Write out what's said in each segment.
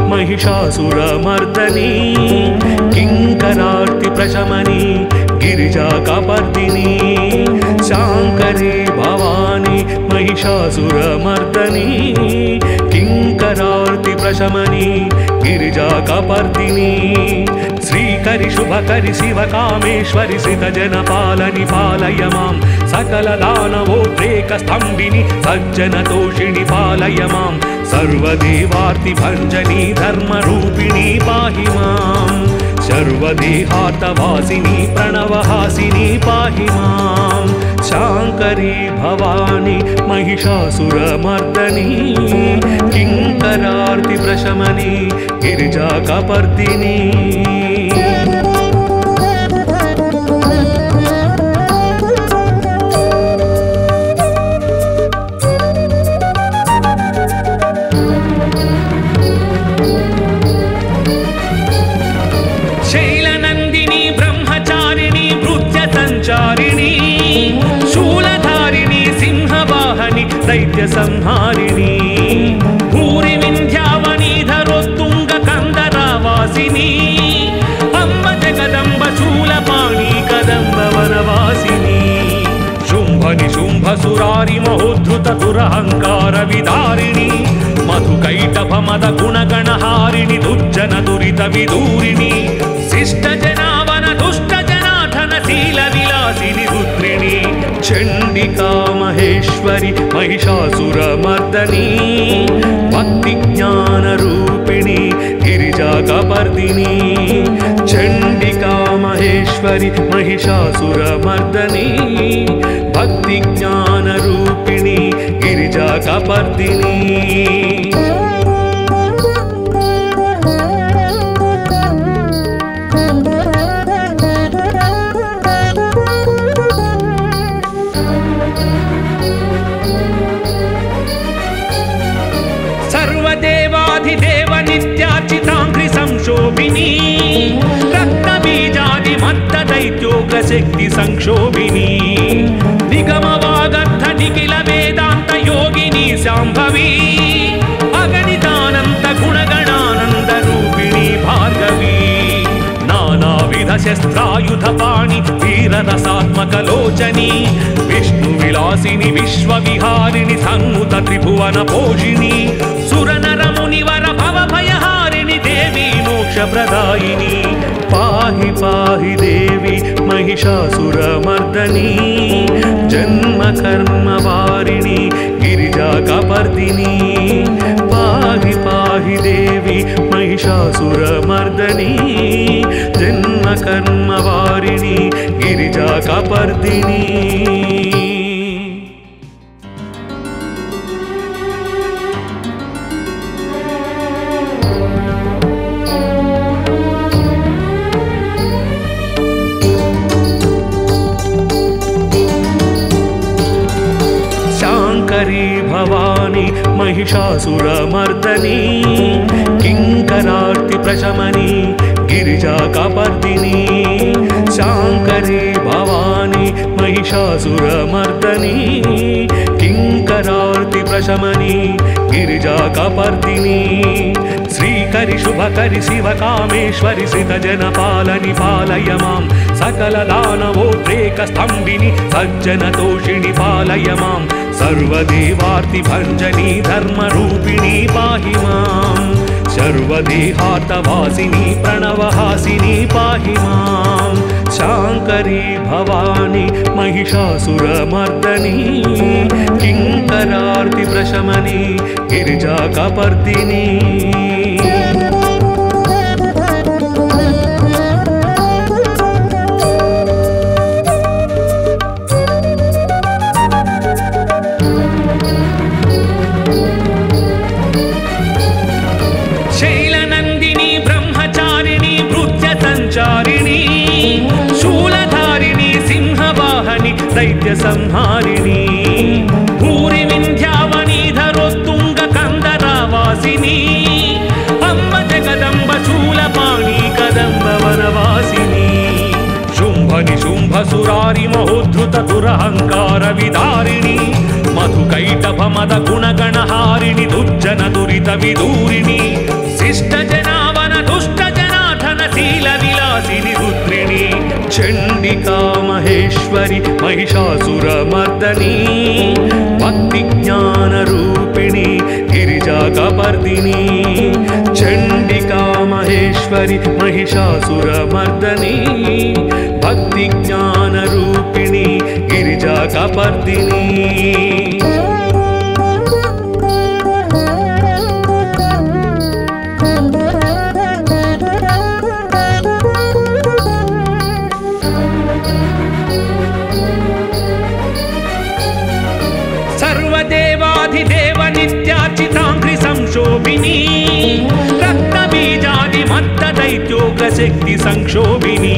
महिषासुरमर्दनी किंकरार्ति प्रशमनी गिरिजाकपर्दिनी शांकरी भवानी महिषासुरमर्दनी किंकरार्ति प्रशमनी गिरिजाकपर्दिनी श्रीकरि शुभकरि शिवकामेश्वरि श्रितजनपालनि पालय मां सकलदानवोद्रेकस्तम्भिनि सज्जनतोषिणि पालय मां सर्वदेवार्तिभञ्जनी धर्मरूपिणी पाहि मां सर्वदेहार्तवासिनी प्रणवहासिनी पाहि मां शांकरी भवानी महिषासुरमर्दनी किंकरार्ति प्रशमनी गिरिजाकपर्दिनी शैलनंदिनी ब्रह्मचारिणी भृत्य संचारिणी शूलधारिणी सिंहवाहनी दैत्य संहारिणी भूरि विंध्यावनी धरोत्तुंग कंदरावासिनी अम्ब जगदम्ब शूलपाणी कदम्ब वनवासिनी शुंभ निशुंभ सुरारि महोद्धृत दुरहंकार विदारिणी मधुकैटभ मद गुणगणहारिणि दुर्जन दुरित विदूरिणी शिष्ट जनावन दुष्ट जनाधन शील विलासिनी रुद्रिणी चंडिका महेश्वरी महिषासुरमर्दनी भक्ति ज्ञान रूपिणी गिरिजाकपर्दिनी चंडिका महेश्वरी महिषासुरमर्दनी भक्ति ज्ञान रूपिणी गिरिजाकपर्दिनी सर्वदेवाधिदेव नित्यार्चितांघ्रि संशोभिनी रक्तबीजादि मत्त दैत्योग्र शक्ति संक्षोभिनी निगमवागर्थ निखिल वेदांत योगिनी शांभवी अगणितानंत गुणगणानंद रूपिणी भार्गवी नानाविध शस्त्रायुध पाणि वीररसात्मक लोचनी विष्णु विलासिनी विश्वविहारिणी संनुत त्रिभुवन पोषिणी सुरनर मुनिवर भव भयहारिणी देवी मोक्ष प्रदायिनी पाहि पाहि देवी महिषासुरमर्दनी जन्म कर्म वारिणी गिरिजाकपर्दिनी पाहि पाहि देवी महिषासुरमर्दनी जन्म कर्म वारिणी गिरिजाकपर्दिनी शांकरी भवानी महिषासुरमर्दनी किंकरार्ति प्रशमनी गिरिजाकपर्दिनी शांकरी भवानी महिषासुरमर्दनी किंकरार्ति प्रशमनी गिरिजाकपर्दिनी श्रीकरि शुभकरि शिवकामेश्वरि श्रितजनपालनि पालय मां सकलदानवोद्रेकस्तम्भिनि सज्जनतोषिणि पालय मां सर्वदेवार्तिभञ्जनी धर्मरूपिणी पाहि मां सर्वदेहार्तवासिनी प्रणवहासिनी पाहि मां शांकरी भवानी महिषासुरमर्दनी किंकरार्ति प्रशमनी गिरिजाकपर्दिनी शैलनंदिनी ब्रह्मचारिणी भृत्य संचारिणी शूलधारिणी सिंहवाहनी दैत्य संहारिणी भूरि विंध्यावनी धरोत्तुंग कंदरावासिनी अम्ब जगदम्ब शूलपाणी कदम्ब वनवासिनी शुंभ निशुंभ सुरारि महोद्धृत दुरहंकार विदारिणी मधुकैटभ मद गुणगणहारिणी दुर्जन दुरित विदूरिणी शिष्ट महेश्वरि महिषासुरमर्दनी भक्तिज्ञानरूपिणी गिरिजाकपर्दिनी चण्डिका महेश्वरि महिषासुरमर्दनी भक्तिज्ञानरूपिणी गिरिजाकपर्दिनी सर्वदेवाधिदेव नित्यार्चिताङ्घ्रि संशोभिनी रक्तबीजादि मत्तदैत्योग्रशक्ति संक्षोभिनी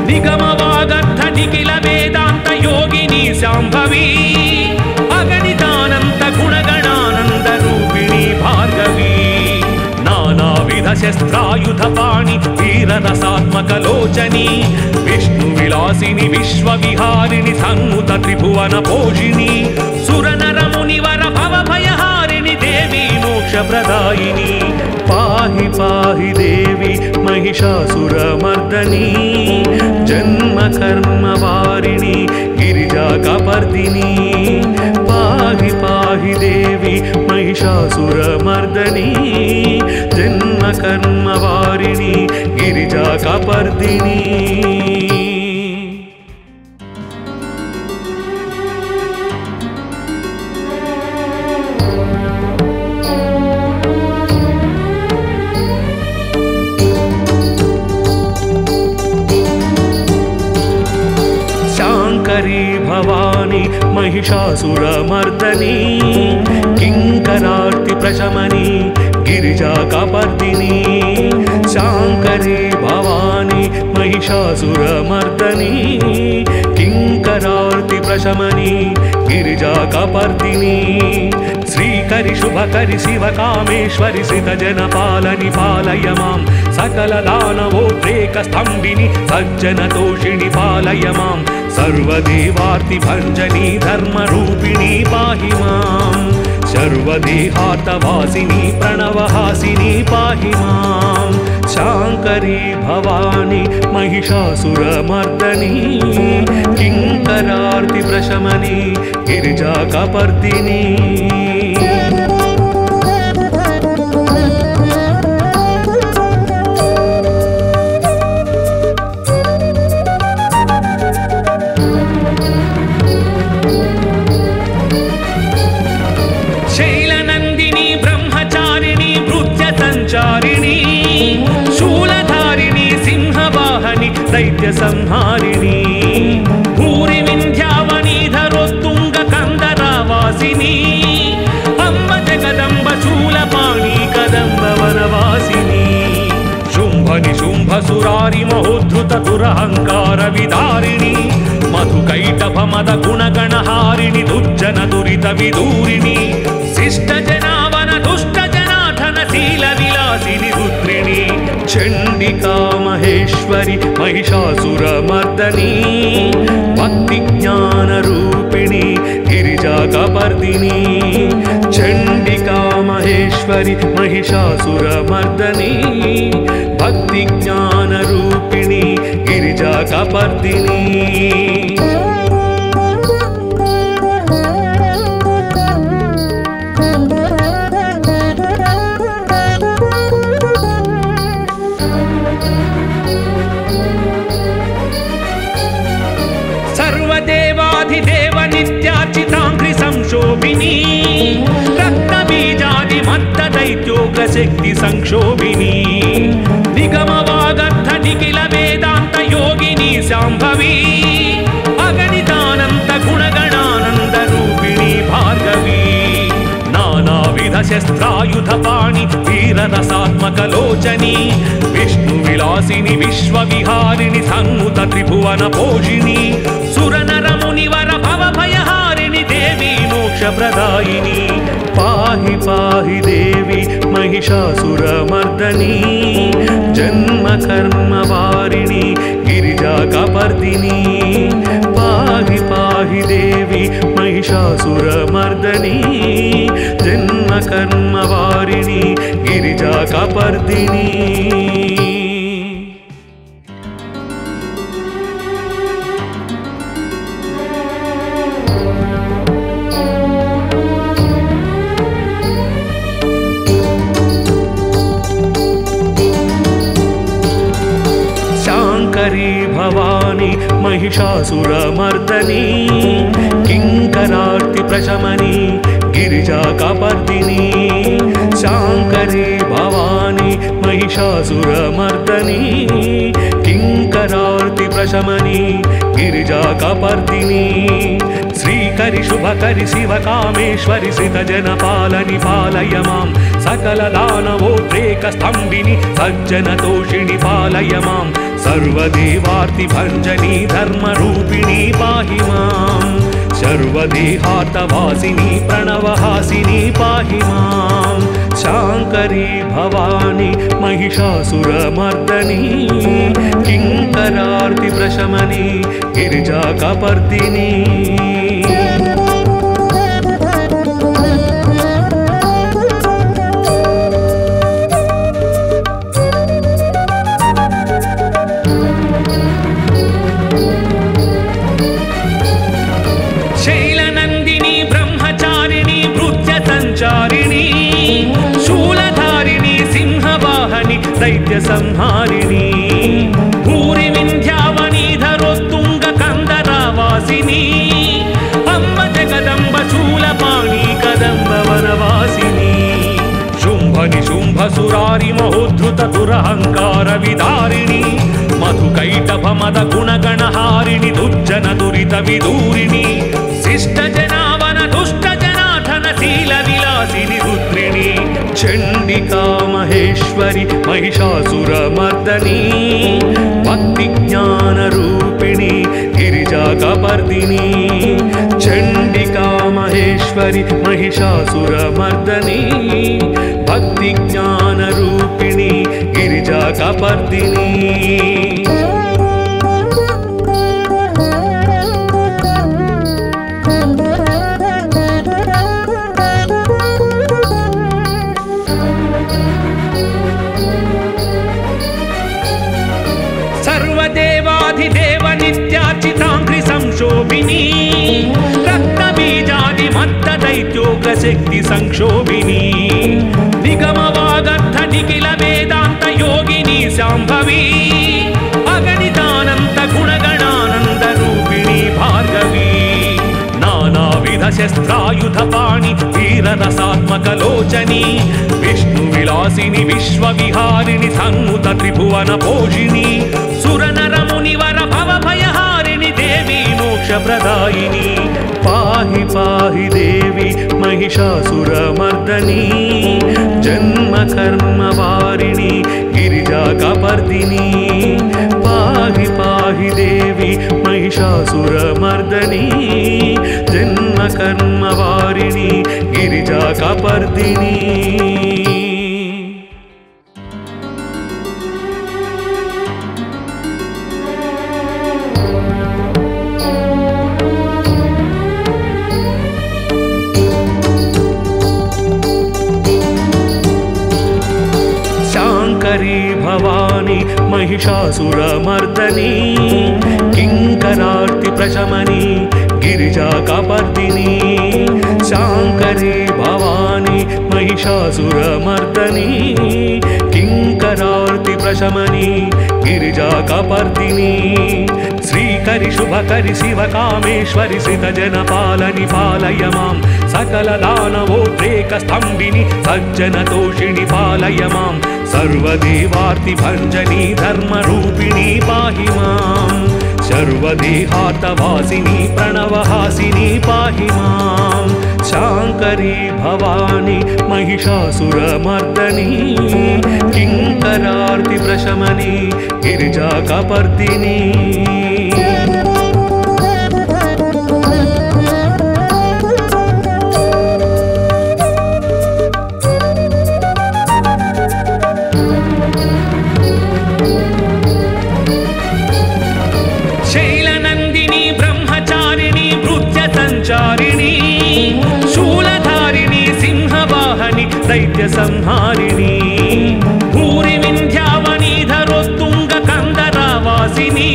निगमवागर्थ निखिल वेदान्त योगिनी शाम्भवी अगणितानन्त गुणगणानन्द रूपिणी भार्गवी नानाविध शस्त्रायुधपाणि वीररसात्मकलोचनी विष्णुविलासिनि विश्वविहारिणि सन्नुत त्रिभुवन पोषिणी सुरनरमुनिवर भवभयहारिणि देवी मोक्षप्रदायिनी पाहि पाहि देवी महिषासुरमर्दनी जन्मकर्मवारिणि गिरिजाकपर्दिनी पाहि पाहि देवी महिषासुरमर्दनी जन्मकर्मवारिणि गिरिजाकपर्दिनी भवानी महिषासुरमर्दनी किंकरार्ति प्रशमनी गिरिजाकपर्दिनी शांकरी भवानी महिषासुरमर्दनी किंकरार्ति प्रशमनी गिरिजाकपर्दिनी श्रीकरि शुभकरि शिवकामेश्वरि श्रितजनपालनि पालय मां सकलदानवोद्रेकस्तम्भिनि सज्जनतोषिणि पालय मां सर्वदेवार्तिभञ्जनी धर्मरूपिणी पाहि मां सर्वदेहार्तवासिनी प्रणवहासिनी पाहि मां शांकरी भवानी महिषासुरमर्दनी किंकरार्ति प्रशमनी गिरिजाकपर्दिनी दैत्य संहारिणी भूरि विन्ध्यावनीधरोत्तुंग कंदरावासिनी अम्ब जगदम्ब शूलपाणी कदम्ब वनवासिनी शुंभ निशुंभ सुरारि महोद्धृत दुरहंकार विदारिणी मधुकैटभ मद गुणगणहारिणि दुर्जन दुरित विदूरिणी शिष्ट जनावन दुष्ट जनाधन शील विलासिनी रुद्रिणी चण्डिका महेश्वरि महिषासुरमर्दनी भक्तिज्ञानरूपिणी गिरिजाकपर्दिनी चण्डिका महेश्वरि महिषासुरमर्दनी भक्तिज्ञानरूपिणी गिरिजाकपर्दिनी सर्वदेवाधिदेव नित्यार्चिताङ्घ्रि संशोभिनी रक्तबीजादि मत्तदैत्योग्रशक्ति संक्षोभिनी निगमवागर्थ निखिल वेदान्त योगिनी शाम्भवी अगणितानन्त गुणगणानन्द रूपिणी भार्गवी नानाविध शस्त्रायुधपाणि वीररसात्मकलोचनी विष्णुविलासिनि विश्वविहारिणि सन्नुत त्रिभुवन पोषिणी सुरनरमुनिवर भवभयहारिणि देवी मोक्षप्रदायिनी पाहि पाहि देवी महिषासुरमर्दनी जन्मकर्मवारिणि गिरिजाकपर्दिनी पाहि पाहि देवी महिषासुरमर्दनी जन्मकर्मवारिणि गिरिजाकपर्दिनी महिषासुरमर्दनी किंकरार्ति प्रशमनी गिरिजा कपर्दिनी शांकरी भवानी महिषासुरमर्दनी किंकरार्ति प्रशमनी गिरिजा कपर्दिनी श्रीकरि शुभकरि शिवकामेश्वरि श्रितजनपालनि पालय मां सकल दानवोद्रेक स्तंभिनि सज्जनतोषिणि पालय मां सर्वदेवार्ति भञ्जनी धर्मरूपिणी पाहि मां सर्वदेहार्तवासिनी प्रणवहासिनी पाहि मां शांकरी भवानी महिषासुरमर्दनी किंकरार्ति प्रशमनी गिरिजा कपर्दिनी शैलनंदिनी ब्रह्मचारिणी भृत्य संचारिणी शूलधारिणी सिंहवाहनि दैत्य संहारिणी भूरि विंध्यावनी धरोत्तुंग कंदरावासिनी अम्ब जगदंब शूलपाणी कदंब वनवासिनी शुंभनि शुंभ सुरारि महोद्धृत दुरहंकार विदारिणी मधुकैटभ मद गुणगणहारिणि दुर्जन दुरित विदूरिणी शिष्ट जनावन दुष्ट जनार्दन शील विलासिनी रुद्रिणी चंडिका महेश्वरी महिषासुरमर्दनी भक्ति ज्ञान रूपिणी गिरिजा कपर्दिनी चंडिका महेश्वरी महिषासुरमर्दनी भक्ति ज्ञान रूपिणी गिरिजा कपर्दिनी सर्वदेवाधिदेव नित्यार्चितांघ्रि संशोभिनी रक्तबीजादि मत्त दैत्योग शक्ति संक्षोभिनी निगमवागर्थ निखिल वेदांत योगिनी शांभवी अगणितानंत गुणगणानंद रूपिणी भार्गवी नानाविध शस्त्रायुध पाणि वीररसात्मक लोचनी विष्णु विलासिनी विश्वविहारिणी संमुत त्रिभुवन पोषिणी सुरनर मुनिवर भव भयहारिणी देवी मोक्ष प्रदायिनी पाहि पाहि देवी महिषासुरमर्दनी जन्म कर्म वारिणी गिरिजा कपर्दिनी पाहि पाहि देवी महिषासुरमर्दनी जन्म कर्म वारिणी गिरिजा कपर्दिनी शांकरी भवानी महिषासुरमर्दनी किंकरार्ति प्रशमनी गिरिजा कपर्दिनी शांकरी भवानी महिषासुरमर्दनी किंकरार्ति प्रशमनी गिरिजा कपर्दिनी श्रीकरि शुभकरि शिवकामेश्वरि श्रितजनपालनि पालय मां सकल दानवोद्रेक स्तंभिनि सज्जनतोषिणि पालय मां सर्वदेवार्ति भञ्जनी धर्मरूपिणी पाहि मां सर्वदेहार्तवासिनी प्रणवहासिनी पाहि मां शांकरी भवानी महिषासुरमर्दनी किंकरार्ति प्रशमनी गिरिजा कपर्दिनी शैलनंदिनी ब्रह्मचारिणी भृत्य संचारिणी शूलधारिणी सिंहवाहनि दैत्य संहारिणी भूरि विंध्यावनी धरोत्तुंग कंदरावासिनी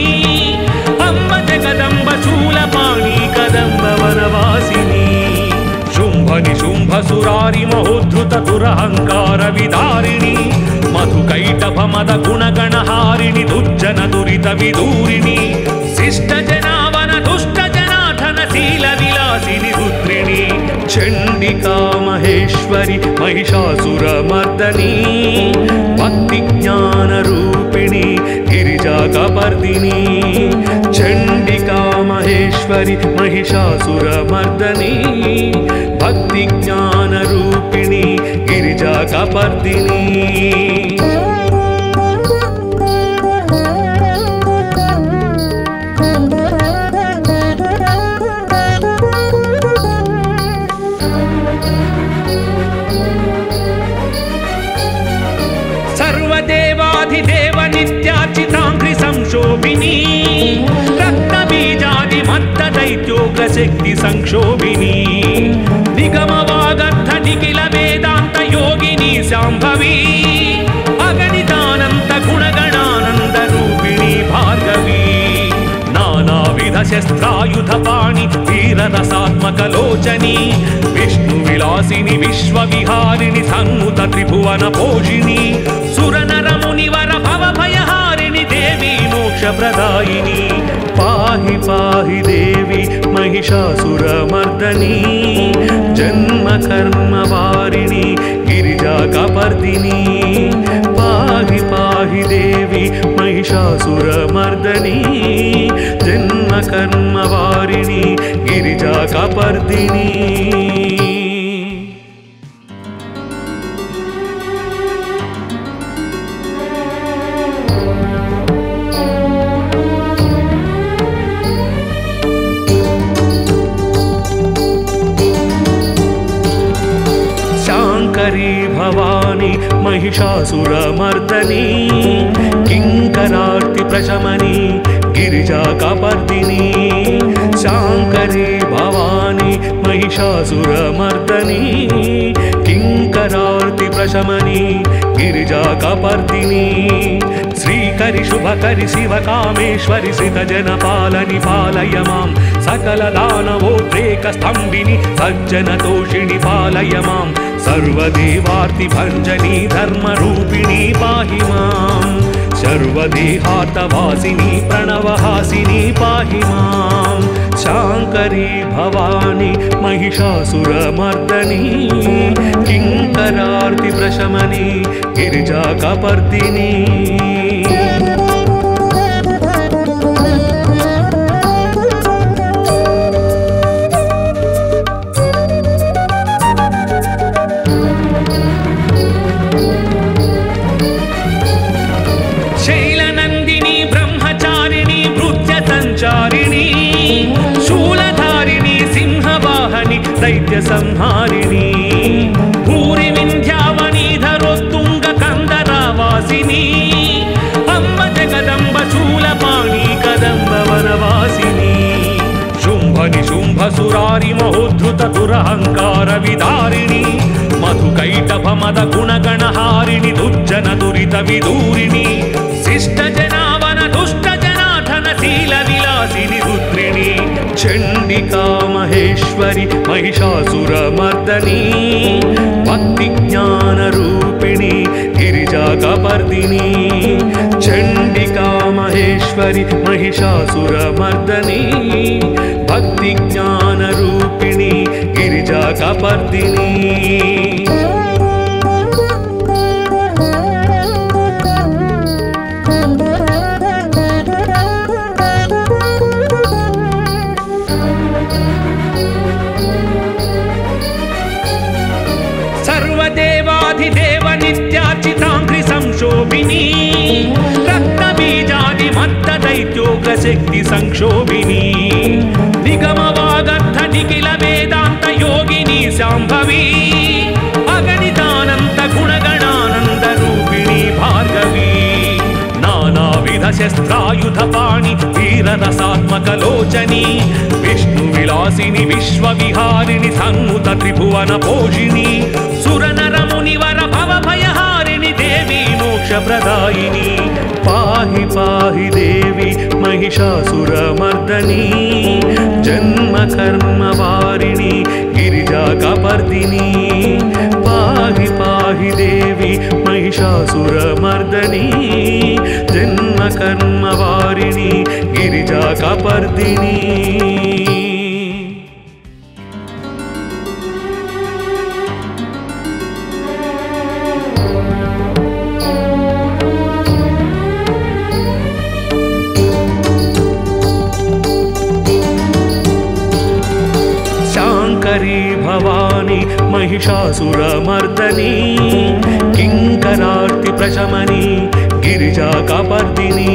अम्ब जगदंब शूलपाणी कदंब वनवासिनी शुंभनि शुंभ सुरारि महोद्धृत दुरहंकार विदारिणी मधुकैटभ मद गुणगणहारिणि दुर्जन दुरित विदूरिणी शिष्ट जनावन दुष्ट जनाधन शील विलासिनि रुद्रिणी चंडिका महेश्वरी महिषासुर मर्दनी भक्ति ज्ञान रूपिणी गिरिजा कपर्दिनी चंडिका महेश्वरी महिषासुर मर्दनी भक्ति ज्ञान रूपिणी गिरिजा कपर्दिनी सर्वदेवाधिदेव नित्यार्चितांघ्रि संशोभिनी रक्तबीजादि मत्त दैत्योग शक्ति संक्षोभिनी निगमवागर्थ निखिल वेदांत योगिनी शांभवी अगणितानंत गुणगणानंद रूपिणी भार्गवी नानाविध शस्त्रायुध पाणि वीररसात्मक लोचनी विष्णु विलासिनी विश्वविहारिणी सन्नुत त्रिभुवन पोषिणी सुरनर मुनिवर भव भयहारिणी देवी मोक्ष प्रदायिनी पाहि पाहि देवी महिषासुर मर्दनी जन्म कर्म वारिणी गिरिजा कपर्दिनी पाहि पाहि देवी महिषासुर मर्दनी जन्म कर्म वारिणी गिरिजा कपर्दिनी भवानी महिषासुर मर्दनी किंकरार्ति प्रशमनी गिरिजा कपर्दिनी शांकरी भवानी महिषासुर मर्दनी किंकरार्ति प्रशमनी गिरिजा कपर्दिनी श्रीकरि शुभकरि शिव कामेश्वरि सित जन पालनि पालय मां सकल दानवोद्रेक स्तंभिनी सज्जन तोषिणी पालय मां सर्वदेवार्ति भंजनी धर्म रूपिणी पाहि मां सर्वदेहार्तवासिनी प्रणवहासिनी पाहि मां शांकरी भवानी महिषासुर मर्दनी किंकरार्ति प्रशमनी गिरिजा कपर्दिनी शूलधारिणी सिंहवाहनि दैत्य संहारिणी भूरि विंध्यावनी धरोत्तुंग कंदरावासिनी अम्ब जगदम्ब शूलपाणी कदम्ब वनवासिनी शुंभ निशुंभ सुरारि महोद्धृत दुरहंकार विदारिणी मधुकैटभ मद गुणगणहारिणि दुर्जन दुरित विदूरिणी शिष्ट जनावन दुष्ट जनाधन शील विलासिनि रुद्रिणी चंडिका महेश्वरी महिषासुर मर्दनी भक्ति ज्ञान रूपिणी गिरिजा कपर्दिनी चंडिका महेश्वरी महिषासुर मर्दनी भक्ति ज्ञान रूपिणी गिरिजा कपर्दिनी सर्वदेवाधिदेव नित्यार्चितांघ्रि संशोभिनी रक्तबीजादि मत्त दैत्योग शक्ति संक्षोभिनी निगमवागर्थ निखिल वेदांत योगिनी शांभवी अगणितानंत गुणगणानंद रूपिणी भार्गवी नानाविध शस्त्रायुध पाणि वीररसात्मक लोचनी विष्णु विलासिनी विश्वविहारिणी सन्नुत त्रिभुवन पोषिणी सुरनर मुनिवर भव भयहारिणी देवी मोक्ष प्रदायिनी पाहि पाहि देवी महिषासुर मर्दनी जन्म कर्म वारिणी गिरिजा कपर्दिनी पाहि पाहि देवी महिषासुर मर्दनी जन्म कर्म वारिणी गिरिजा कपर्दिनी कापर्दिनी शांकरी भवानी महिषासुरमर्दनी किंकरार्ति प्रशमनी गिरिजा कापर्दिनी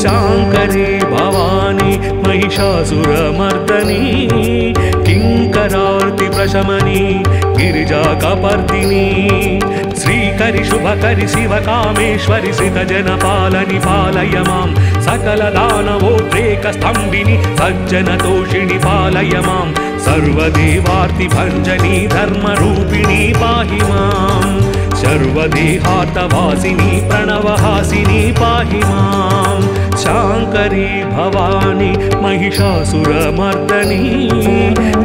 शांकरी भवानी महिषासुरमर्दनी किंकरार्ति प्रशमनी गिरिजा कापर्दिनी श्रीकरि शुभकरि शिवकामेश्वरि सितजनपालनि पालय मां सकलदानवोद्रेकस्तम्भिनि सज्जनतोषिणि पालय मां सर्वदेवार्तिभञ्जनी धर्मरूपिणी पाहि मां सर्वदेहार्तवासिनी प्रणवहासिनी पाहि मां शांकरी भवानी महिषासुरमर्दनी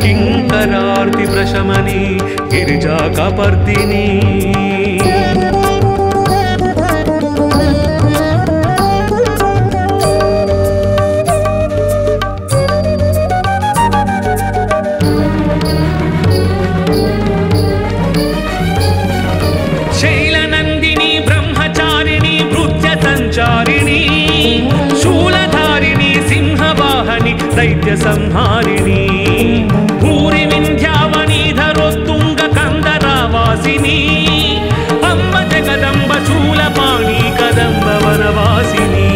किंकरार्ति प्रशमनी गिरिजा कापर्दिनी दैत्य संहारिणी भूरि विंध्यावनी धरोत्तुंग कंदरावासिनी अम्ब जगदम्ब शूलपाणी कदम्ब वनवासिनी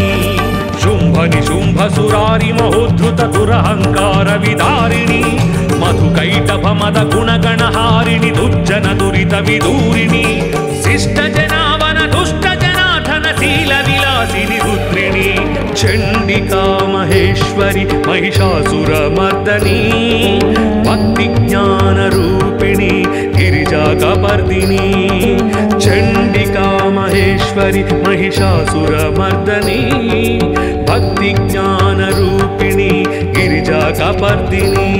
शुंभ निशुंभ सुरारि महोद्धृत दुरहंकार विदारिणी मधुकैटभ मद गुणगणहारिणी दुर्जन दुरित विदूरिणी शिष्ट जनावन दुष्ट जनार्दन शील विलासिनी रुद्रिणी चंडिका महेश्वरी महिषासुरमर्दनी भक्ति ज्ञान रूपिणी गिरिजा कापर्दिनी चंडिका महेश्वरी महिषासुरमर्दनी भक्ति ज्ञान रूपिणी गिरिजा कापर्दिनी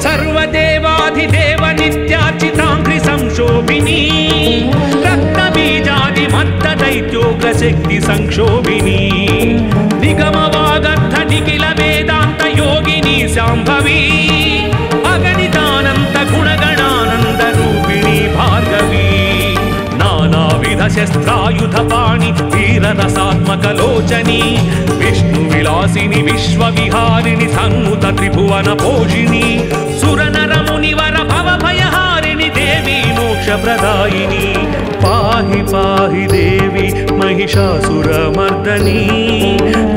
सर्वदेवाधिदेव नित्यार्चितांघ्रि संशोभिनी रक्तबीजादि मत्त दैत्योग्र शक्ति संक्षोभिनी निगमवागर्थ निखिल वेदांत योगिनी शांभवी अगणितानंत गुणगणानंद रूपिणी भार्गवी नानाविध शस्त्रायुध पाणि वीररसात्मक लोचनी विष्णु विलासिनी विश्वविहारिणी सन्नुत त्रिभुवन पोषिणी सुरनर मुनिवर भव भयहारिणी देवी मोक्ष प्रदायिनी पाहि पाहि देवी महिषासुरमर्दनी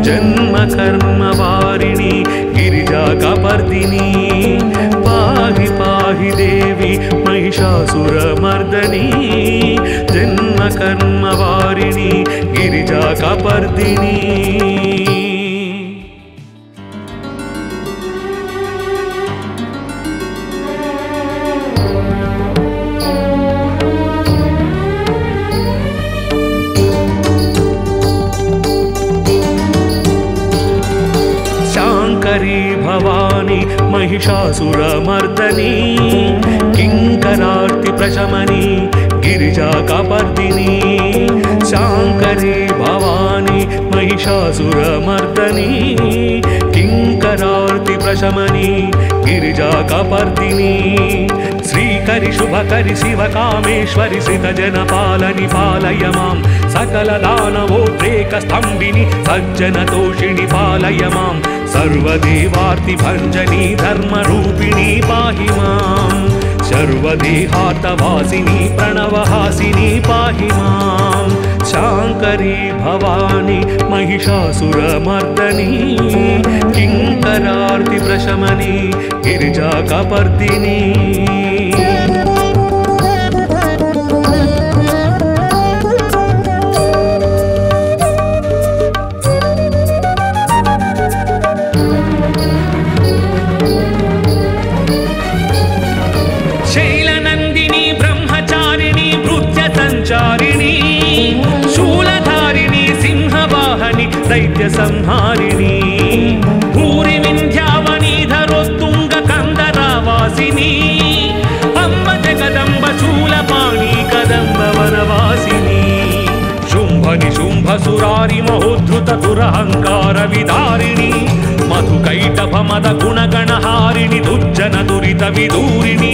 जन्म कर्म वारिणी गिरिजा कापर्दिनी पाहि पाहि देवी महिषासुरमर्दनी जन्म कर्म वारिणी गिरिजा कापर्दिनी शांकरी भवानी महिषासुरमर्दनी किंकरार्ति प्रशमनी गिरिजा कापर्दिनी शांकरी भवानी महिषासुरमर्दनी किंकरार्ति प्रशमनी गिरिजा कापर्दिनी श्रीकरि शुभकरि शिवकामेश्वरि सितजनपालनि पालय मां सकलदानवोद्रेकस्तम्भिनि सज्जनतोषिणि पालय मां सर्वदेवार्तिभञ्जनी धर्मरूपिणी पाहि मां सर्वदेहार्तवासिनी प्रणवहासिनी पाहि मां शांकरी भवानी महिषासुरमर्दनी किंकरार्ति प्रशमनी गिरिजा कापर्दिनी दैत्य संहारिणी भूरि సురారి మహోద్ధృత దురహంకార విదారిణి మధుకైటభ మద గుణగణహారిణి దుర్జన దురిత విదూరిణి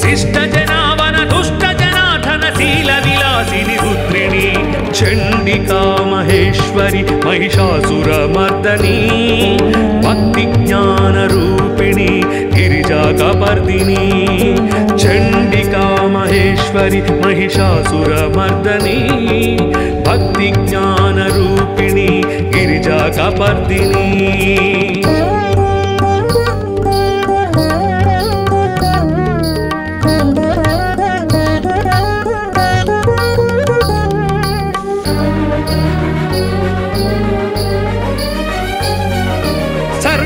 శిష్ట జనావన దుష్ట జనాధన శీల విలాసిని రుద్రిణి చండికా మహేశ్వరి మహిషాసుర మర్దని భక్తి జ్ఞాన రూపిణి గిరిజా కపర్దిని చండికా మహేశ్వరి మహిషాసుర మర్దని భక్తి జ్ఞాన రూపిణి గిరిజా కపర్దిని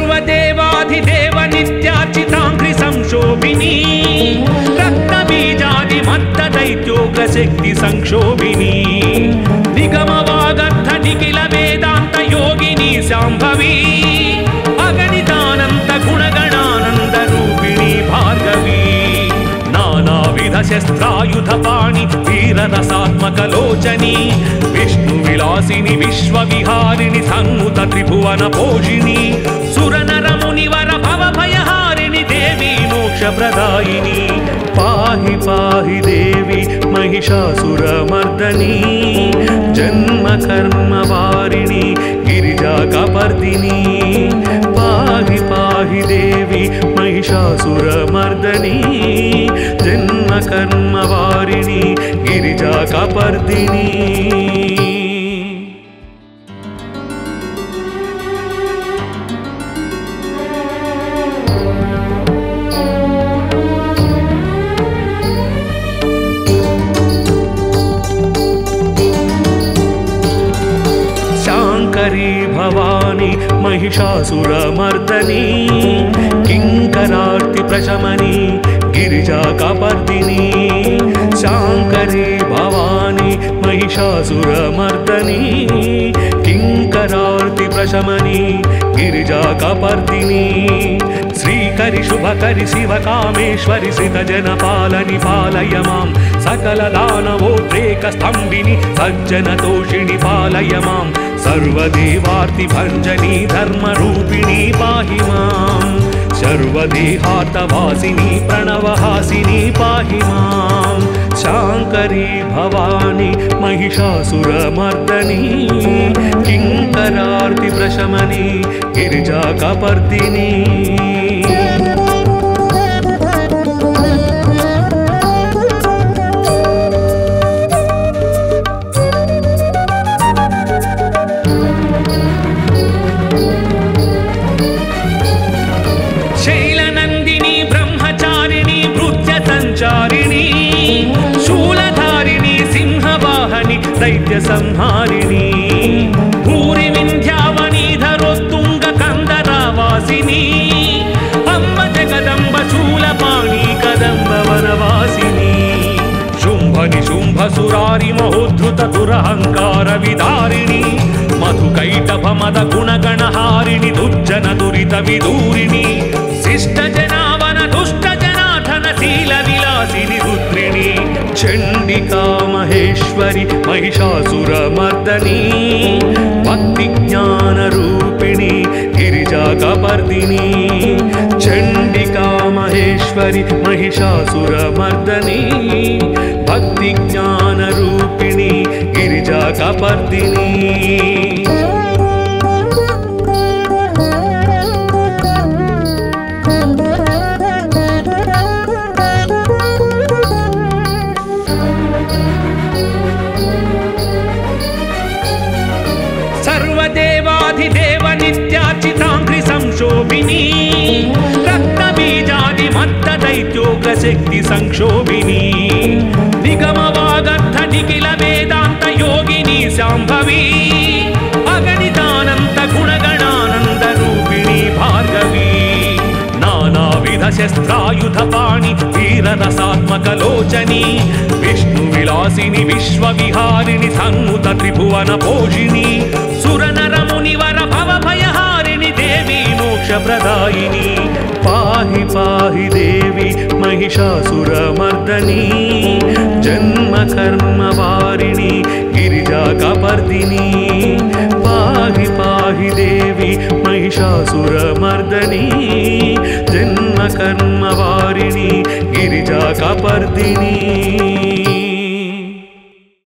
सर्वदेवाधिदेव नित्यार्चितांघ्रि संशोभिनी रक्तबीजादि मत्त दैत्योग्र शक्ति संक्षोभिनी निगमवागर्थ निखिल वेदांत योगिनी शांभवी अगणितानंत गुणगणानंद रूपिणी भार्गवी नानाविध शस्त्रायुध पाणि वीररसात्मक लोचनी विष्णु विलासिनी विश्वविहारिणि सन्नुत त्रिभुवन पोषिणी सुरनर मुनिवर भव भयहारिणि देवी मोक्ष प्रदायिनी पाहि पाहि देवी महिषासुर मर्दनी जन्म कर्म वारिणी गिरिजा कपर्दिनी पाहि पाहि देवी महिषासुर मर्दनी जन्म कर्म वारिणी गिरिजा कपर्दिनी भवानी महिषासुर मर्दनी किंकरार्ति प्रशमनी गिरिजा कपर्दिनी शांकरी भवानी महिषासुर मर्दनी किंकरार्ति प्रशमनी गिरिजा कपर्दिनी श्रीकरि शुभकरि शिव कामेश्वरि श्रित जन पालनि पालय मां सकल दानवोद्रेक स्तंभिनि सज्जन तोषिणि पालय मां सर्वदेवार्ति भंजनी धर्म रूपिणी पाहि मां सर्वदेहार्तवासिनी प्रणवहासिनी पाहि मां शांकरी भवानी महिषासुर मर्दनी किंकरार्ति प्रशमनी गिरिजा कपर्दिनी दैत्य संहारिणी भूरि विंध्यावनी धरोत्तुंग कंदरावासिनी अम्ब जगदंब शूलपाणी कदंब वनवासिनी शुंभ निशुंभ सुरारि महोद्धृत दुरहंकार विदारिणी मधुकैटभ मद गुणगणहारिणि दुर्जन दुरित विदूरिणी शिष्ट जनावन दुष्ट जनाधन शील विलासिनी रुद्रिणी चंडिका महेश्वरी महिषासुर मर्दनी भक्ति ज्ञान रूपिणी गिरिजा कपर्दिनी चंडिका महेश्वरी महिषासुर मर्दनी भक्ति ज्ञान रूपिणी गिरिजा कपर्दिनी सर्वदेवाधिदेव नित्यार्चितांघ्रि संशोभिनी रक्तबीजादि मत्त दैत्योग्र शक्ति संक्षोभिनी निगमवागर्थ निखिल वेदांत योगिनी शांभवी अगणितानंत गुणगणानंद रूपिणी भार्गवी नानाविध शस्त्रायुध पाणि वीररसात्मक लोचनी विष्णु विलासिनी विश्वविहारिणि सन्नुत त्रिभुवन पोषिणी सुरनर मुनिवर भव भयहारिणि देवी मोक्ष प्रदायिनी पाहि पाहि देवी महिषासुर मर्दनी जन्म कर्म वारिणी गिरिजा कपर्दिनी पाहि पाहि देवी महिषासुरमर्दनी जन्म कर्म वारिणी गिरिजा कपर्दिनी